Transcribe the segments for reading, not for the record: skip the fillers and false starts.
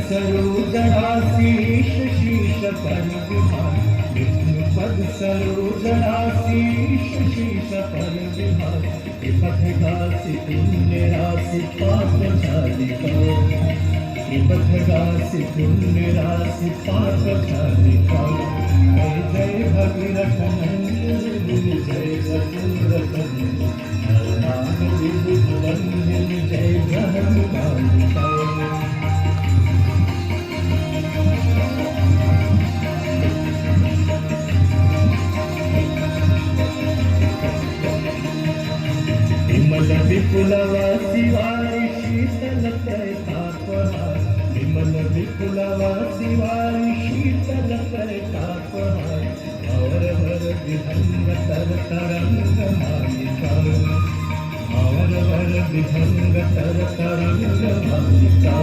सरोजनाशीष शीश पर विहार विष्णुपद सरोजनाशीष शीश पर विहार पथ गासी पुण्य राशि पाप चालिका पथ गासी पुण्य राशि पाप चालिका जय जय भगीरथ नंदन जय चतुरथ नाम विभुत वंदन जय ब्रह्मकालिका विमल विपुलवासी वारी शीतल प्रतापहार विमल विपुलवासी वारी शीतल प्रतापहार और वर विहंग तर तरंग मालिका और वर विहंग तर तरंग मालिका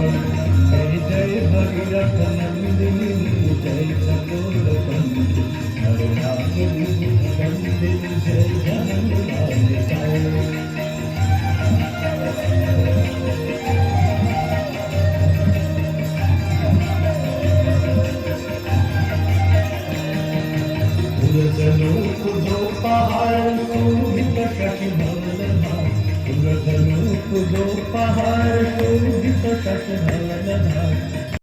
जय जय भगीरथ नंदिनी जय चतुरपंथी हरे नाम विभुत वंदित जय ब्रह्मकालिका पुरजनों जो पहाड़ शोभित शशिधवलधार पुरजनों जो पहाड़ शोभित शशिधवलधार